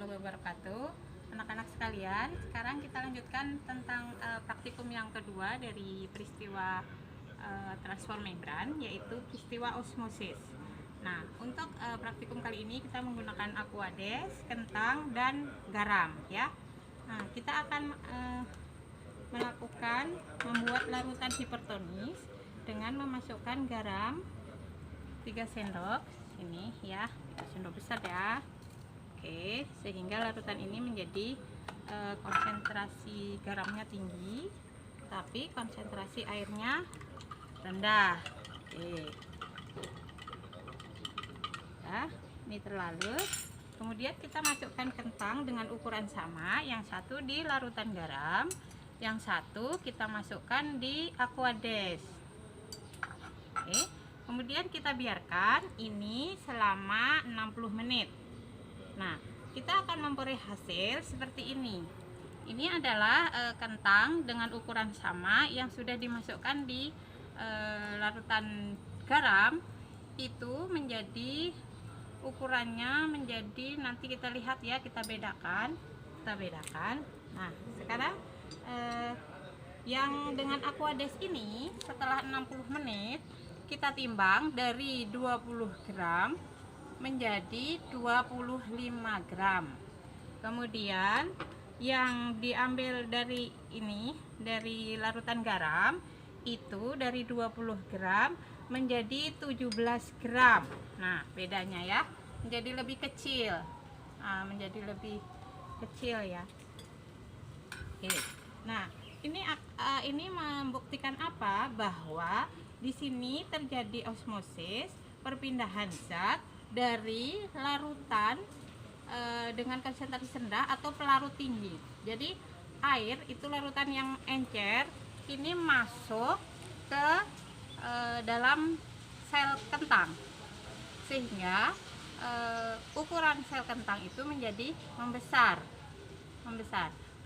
warahmatullahi wabarakatuh. Anak-anak sekalian, sekarang kita lanjutkan tentang praktikum yang kedua dari peristiwa transform membran, yaitu peristiwa osmosis. Nah, untuk praktikum kali ini kita menggunakan aquades, kentang, dan garam ya. Nah, kita akan melakukan membuat larutan hipertonis dengan memasukkan garam 3 sendok ini ya, 3 sendok besar ya. Oke, sehingga larutan ini menjadi konsentrasi garamnya tinggi tapi konsentrasi airnya rendah. Oke ya, ini terlalu. Kemudian kita masukkan kentang dengan ukuran sama, yang satu di larutan garam, yang satu kita masukkan di aquades. Oke, kemudian kita biarkan ini selama 60 menit. Nah, kita akan memperoleh hasil seperti ini. Ini adalah kentang dengan ukuran sama yang sudah dimasukkan di larutan garam. Itu menjadi ukurannya menjadi, nanti kita lihat ya, kita bedakan. Nah, sekarang yang dengan aquades ini setelah 60 menit kita timbang dari 20 gram menjadi 25 gram. Kemudian yang diambil dari ini, dari larutan garam, itu dari 20 gram menjadi 17 gram. Nah, bedanya ya, menjadi lebih kecil. Menjadi lebih kecil ya. Oke. Nah, ini membuktikan apa? Bahwa di sini terjadi osmosis, perpindahan zat dari larutan dengan konsentrasi rendah atau pelarut tinggi. Jadi air itu larutan yang encer ini masuk ke dalam sel kentang, sehingga ukuran sel kentang itu menjadi membesar.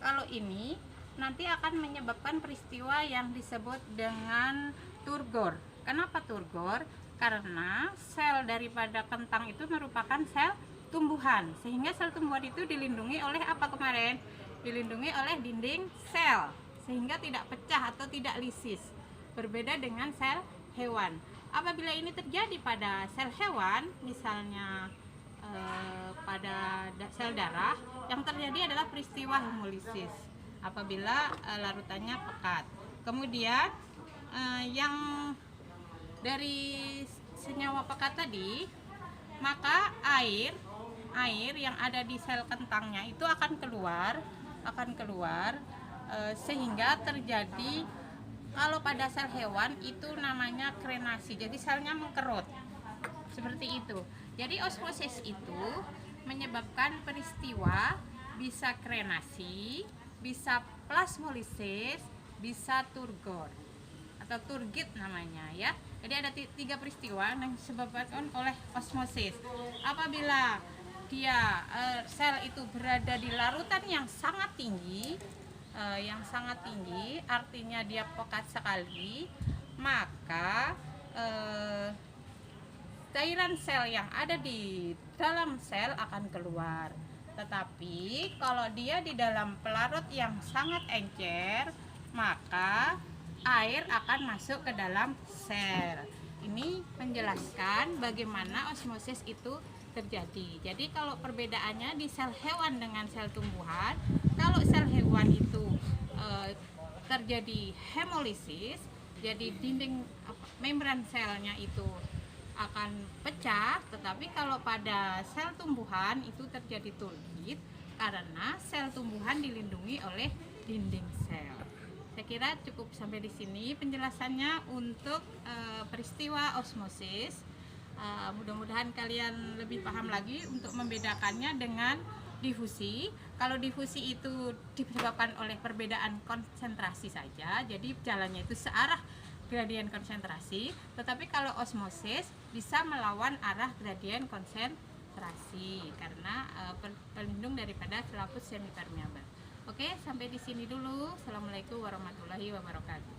Kalau ini nanti akan menyebabkan peristiwa yang disebut dengan turgor. Kenapa turgor? Karena sel daripada kentang itu merupakan sel tumbuhan, sehingga sel tumbuhan itu dilindungi oleh apa kemarin? Dilindungi oleh dinding sel, sehingga tidak pecah atau tidak lisis. Berbeda dengan sel hewan. Apabila ini terjadi pada sel hewan, misalnya pada sel darah, yang terjadi adalah peristiwa hemolisis apabila larutannya pekat. Kemudian yang dari senyawa pekat tadi, maka air yang ada di sel kentangnya itu akan keluar sehingga terjadi, kalau pada sel hewan itu namanya krenasi, jadi selnya mengkerut seperti itu. Jadi osmosis itu menyebabkan peristiwa bisa krenasi, bisa plasmolisis, bisa turgor atau turgid namanya ya. Jadi ada 3 peristiwa yang disebabkan oleh osmosis. Apabila dia sel itu berada di larutan yang sangat tinggi, artinya dia pekat sekali, maka cairan sel yang ada di dalam sel akan keluar. Tetapi kalau dia di dalam pelarut yang sangat encer, maka air akan masuk ke dalam sel. Ini menjelaskan bagaimana osmosis itu terjadi. Jadi kalau perbedaannya di sel hewan dengan sel tumbuhan, kalau sel hewan itu terjadi hemolisis, jadi dinding membran selnya itu akan pecah. Tetapi kalau pada sel tumbuhan itu terjadi turgid karena sel tumbuhan dilindungi oleh dinding sel. Saya kira cukup sampai di sini penjelasannya untuk peristiwa osmosis. Mudah-mudahan kalian lebih paham lagi untuk membedakannya dengan difusi. Kalau difusi itu disebabkan oleh perbedaan konsentrasi saja, jadi jalannya itu searah gradien konsentrasi. Tetapi kalau osmosis bisa melawan arah gradien konsentrasi karena pelindung daripada selaput semipermeabel. Oke, sampai di sini dulu. Assalamualaikum warahmatullahi wabarakatuh.